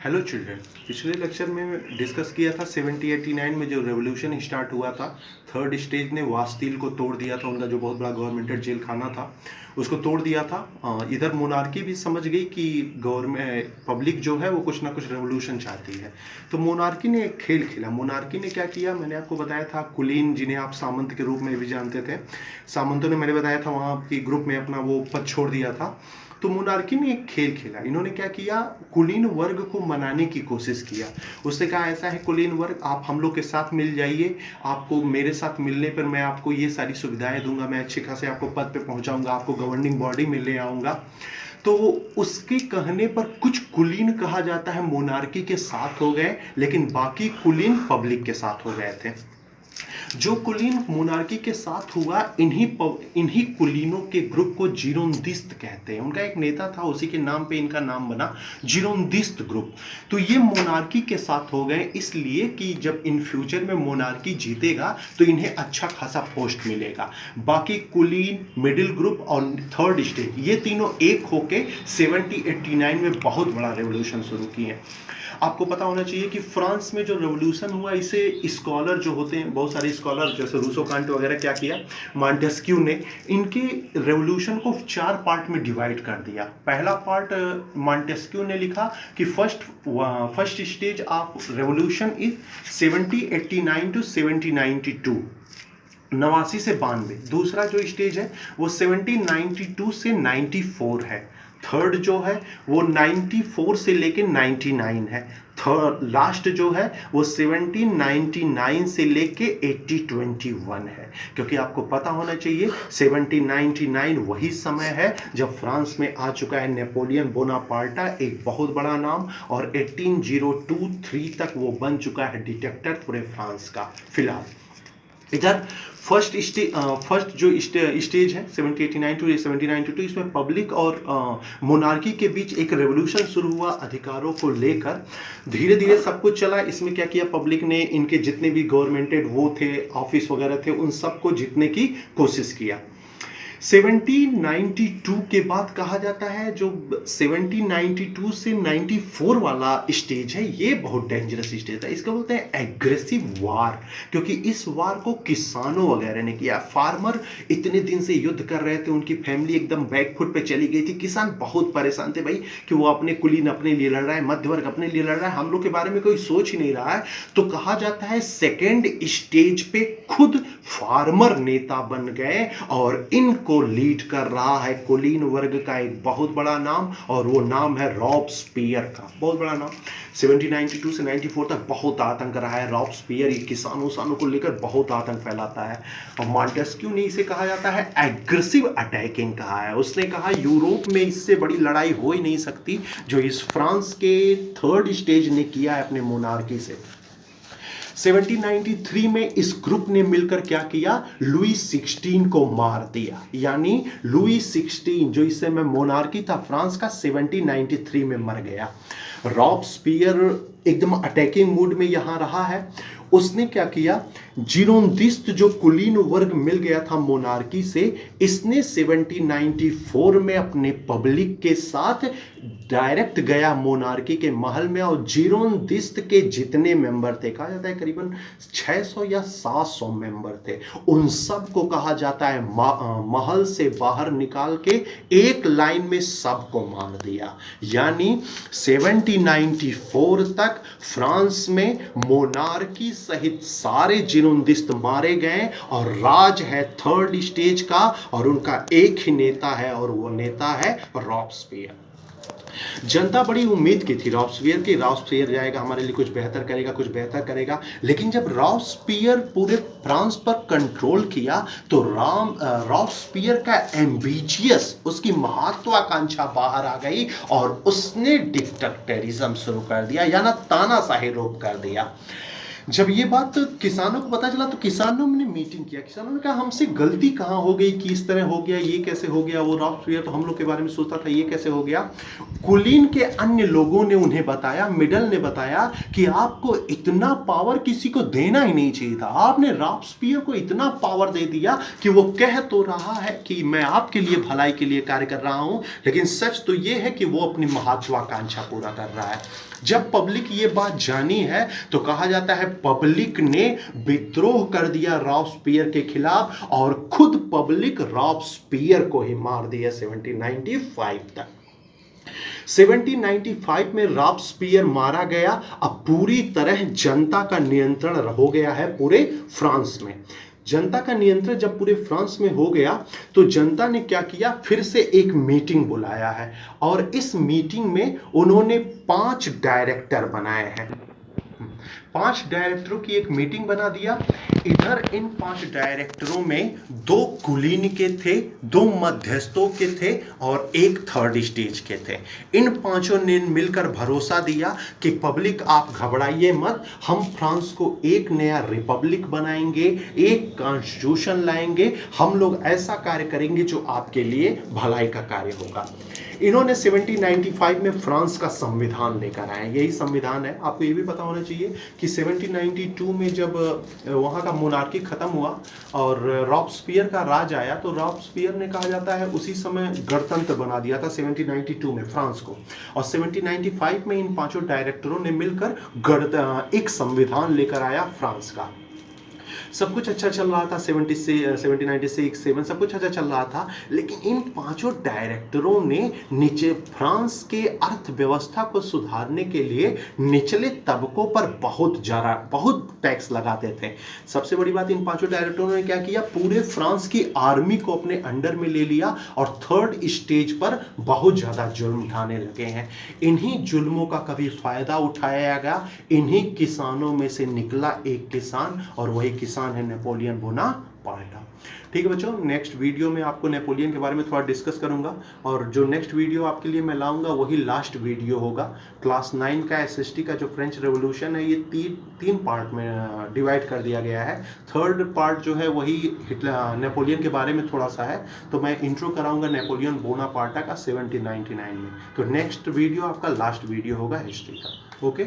Hello children. पिछले lecture में discuss किया था 1789 में जो रेवोल्यूशन स्टार्ट हुआ था। थर्ड स्टेज ने वास्तिल को तोड़ दिया था, उनका जो बहुत बड़ा गवर्नमेंटेड जेल खाना था उसको तोड़ दिया था। इधर मोनार्की भी समझ गई कि गवर्नमेंट पब्लिक जो है वो कुछ ना कुछ रेवोल्यूशन चाहती है, तो मोनार्की ने एक खेल खेला। मोनार्की ने क्या किया, मैंने आपको बताया था कुलीन, जिन्हें आप सामंत के रूप में भी जानते थे, सामंतों ने, मैंने बताया था वहाँ की ग्रुप में अपना वो पद छोड़ दिया था। तो मोनार्की ने एक खेल खेला। इन्होंने क्या किया, कुलीन वर्ग को मनाने की कोशिश किया। उसने कहा ऐसा है कुलीन वर्ग, आप हम लोग के साथ मिल जाइए, आपको मेरे साथ मिलने पर मैं आपको ये सारी सुविधाएं दूंगा, मैं अच्छे खासे आपको पद पे पहुंचाऊंगा, आपको गवर्निंग बॉडी में ले आऊंगा। तो उसके कहने पर कुछ कुलीन कहा जाता है मोनार्की के साथ हो गए, लेकिन बाकी कुलीन पब्लिक के साथ हो गए थे। जो कुलीन मोनार्की के साथ हुआ, इन्हीं कुलीनों के ग्रुप को जिरोंदिस्त कहते हैं। उनका एक नेता था, उसी के नाम पे इनका नाम बना जिरोंदिस्त ग्रुप। तो ये मोनार्की के साथ हो गए इसलिए कि जब इन फ्यूचर में मोनार्की जीतेगा तो इन्हें अच्छा खासा पोस्ट मिलेगा। बाकी कुलीन, मिडिल ग्रुप और थर्ड स्टेज, ये तीनों एक होके 1789 में बहुत बड़ा रेवोल्यूशन शुरू किए। आपको पता होना चाहिए कि फ्रांस में जो रेवोल्यूशन हुआ, इसे स्कॉलर जो होते हैं, बहुत सारे स्कॉलर जैसे रूसो कांट वगैरह, क्या किया, मॉन्टेस्क्यू ने इनके रेवोल्यूशन को 4 पार्ट में डिवाइड कर दिया। पहला पार्ट मॉन्टेस्क्यू ने लिखा कि first stage of revolution is 1789 to 1792, 89 से 92। दूसरा जो स्टेज है वो 1792 से 94 है। थर्ड जो है वो 94 से लेके 99 है। थर्ड लास्ट जो है वो 1799 से लेके 1821 है। क्योंकि आपको पता होना चाहिए 1799 वही समय है जब फ्रांस में आ चुका है नेपोलियन बोनापार्टा, एक बहुत बड़ा नाम, और 1803 तक वो बन चुका है डिक्टेटर पूरे फ्रांस का। फिलहाल इधर फर्स्ट जो स्टेज है 1789 टू 1792, इसमें पब्लिक और मोनार्की के बीच एक रेवोल्यूशन शुरू हुआ अधिकारों को लेकर। धीरे धीरे सब कुछ चला। इसमें क्या किया, पब्लिक ने इनके जितने भी गवर्नमेंटेड वो थे, ऑफिस वगैरह थे, उन सबको जीतने की कोशिश किया। 1792 के बाद कहा जाता है जो 1792 से 94 वाला स्टेज है, ये बहुत डेंजरस स्टेज है। इसको बोलते हैं एग्रेसिव वार, क्योंकि इस वार को किसानों वगैरह ने किया। फार्मर इतने दिन से युद्ध कर रहे थे, उनकी फैमिली एकदम बैकफुट पे चली गई थी। किसान बहुत परेशान थे भाई कि वो अपने कुलीन अपने लिए लड़ रहा है, मध्य वर्ग अपने लिए लड़ रहा है, हम लोग के बारे में कोई सोच ही नहीं रहा है। तो कहा जाता है सेकेंड स्टेज पे खुद फार्मर नेता बन गए और इनको लीड कर रहा है कुलीन वर्ग का एक बहुत बड़ा नाम, और वो नाम है रॉब्सपियर का। बहुत बड़ा नाम। 1792 से 94 तक बहुत आतंक रहा है रॉब्सपियर, ये किसानों को लेकर बहुत आतंक फैलाता है। और मॉन्टेस्क्यू ने इसे कहा जाता है एग्रेसिव अटैकिंग कहा है। उसने कहा यूरोप में इससे बड़ी लड़ाई हो ही नहीं सकती जो इस फ्रांस के थर्ड स्टेज ने किया है अपने मोनार्की से। 1793 में इस ग्रुप ने मिलकर क्या किया, लुई 16 को मार दिया। यानी लुई 16 जो इस समय मोनार्की था फ्रांस का, 1793 में मर गया। रॉब्सपियर एकदम अटैकिंग मूड में यहां रहा है। उसने क्या किया, जिरोंदिस्त जो कुलीन वर्ग मिल गया था मोनार्की से, इसने 1794 में अपने पब्लिक के साथ डायरेक्ट गया मोनार्की के महल में, और जिरोंदिस्त के जितने मेंबर थे, कहा जाता है करीबन 600 या 700 मेंबर थे, उन सब को कहा जाता है महल से बाहर निकाल के एक लाइन में सबको मार दिया। यानी 1794 तक फ्रांस में मोनार्की सहित सारे जिरोंदिस्त मारे गए, और राज है थर्ड स्टेज का, और उनका एक ही नेता है, और वो नेता है रॉब्सपियर। जनता बड़ी उम्मीद की थी रॉब्सपियर की, रॉब्सपियर जाएगा हमारे लिए कुछ बेहतर करेगा, कुछ बेहतर करेगा। लेकिन जब रॉब्सपियर पूरे फ्रांस पर कंट्रोल किया तो रॉब्सपियर का एम्बिशियस, उसकी महत्वाकांक्षा बाहर आ गई, और उसने डिक्टेटरिज्म शुरू कर दिया, यानी तानाशाही रोक कर दिया। जब ये बात किसानों को पता चला तो किसानों ने मीटिंग किया, किसानों ने कहा हमसे गलती कहाँ हो गई कि इस तरह हो गया, ये कैसे हो गया। वो रॉबस्पियर तो हम लोग के बारे में सोचता था, ये कैसे हो गया। कुलीन के अन्य लोगों ने उन्हें बताया, मिडल ने बताया कि आपको इतना पावर किसी को देना ही नहीं चाहिए था। आपने रॉबस्पियर को इतना पावर दे दिया कि वो कह तो रहा है कि मैं आपके लिए भलाई के लिए कार्य कर रहा हूं, लेकिन सच तो ये है कि वो अपनी महत्वाकांक्षा पूरा कर रहा है। जब पब्लिक ये बात जानी है तो कहा जाता है पब्लिक ने विद्रोह कर दिया रॉबस्पियर के खिलाफ और खुद पब्लिक रॉबस्पियर को ही मार दिया 1795 तक। 1795 में रॉबस्पियर मारा गया। अब पूरी तरह जनता का नियंत्रण हो गया है पूरे फ्रांस में। जनता का नियंत्रण जब पूरे फ्रांस में हो गया तो जनता ने क्या किया, फिर से एक मीटिंग बुलाया है और इस मीटिंग में उन्होंने 5 डायरेक्टर बनाए हैं। 5 डायरेक्टरों की एक मीटिंग बना दिया। इधर इन 5 डायरेक्टरों में 2 कुलीन के थे, 2 मध्यस्थों के थे और 1 थर्ड स्टेज के थे। इन पांचों ने मिलकर भरोसा दिया कि पब्लिक आप घबराइए मत, हम फ्रांस को एक नया रिपब्लिक बनाएंगे, एक कॉन्स्टिट्यूशन लाएंगे, हम लोग ऐसा कार्य करेंगे जो आपके लिए भलाई का कार्य होगा। इन्होंने 1795 में फ्रांस का संविधान लेकर आए, यही संविधान है। आपको ये भी पता होना चाहिए कि 1792 में जब वहाँ का मोनार्की खत्म हुआ और रॉबस्पियर का राज आया तो रॉबस्पियर ने कहा जाता है उसी समय गणतंत्र बना दिया था 1792 में फ्रांस को। और 1795 में इन 5 डायरेक्टरों ने मिलकर एक संविधान लेकर आया फ्रांस का। सब कुछ अच्छा चल रहा था, 1796 सब कुछ अच्छा चल रहा था, लेकिन इन 5 डायरेक्टरों ने नीचे फ्रांस के अर्थव्यवस्था को सुधारने के लिए निचले तबकों पर बहुत टैक्स लगाते थे। सबसे बड़ी बात, इन 5 डायरेक्टरों ने क्या किया, पूरे फ्रांस की आर्मी को अपने अंडर में ले लिया और थर्ड स्टेज पर बहुत ज्यादा जुल्म उठाने लगे हैं। इन्हीं जुल्मों का कभी फायदा उठाया गया। इन्हीं किसानों में से निकला एक किसान और वही किसान है नेपोलियन बोनापार्ट। ठीक है बच्चों, नेक्स्ट वीडियो में आपको नेपोलियन के बारे में थोड़ा डिस्कस करूंगा और जो नेक्स्ट वीडियो आपके लिए मैं लाऊंगा वही लास्ट वीडियो होगा। क्लास 9 का एसएसटी का जो फ्रेंच रेवोल्यूशन है ये तीन पार्ट में डिवाइड कर दिया गया है। थर्ड पार्ट जो है वही नेपोलियन के बारे में थोड़ा सा है, तो मैं इंट्रो कराऊंगा नेपोलियन बोनापार्ट का 1799 में। तो नेक्स्ट वीडियो आपका लास्ट वीडियो होगा हिस्ट्री का। ओके।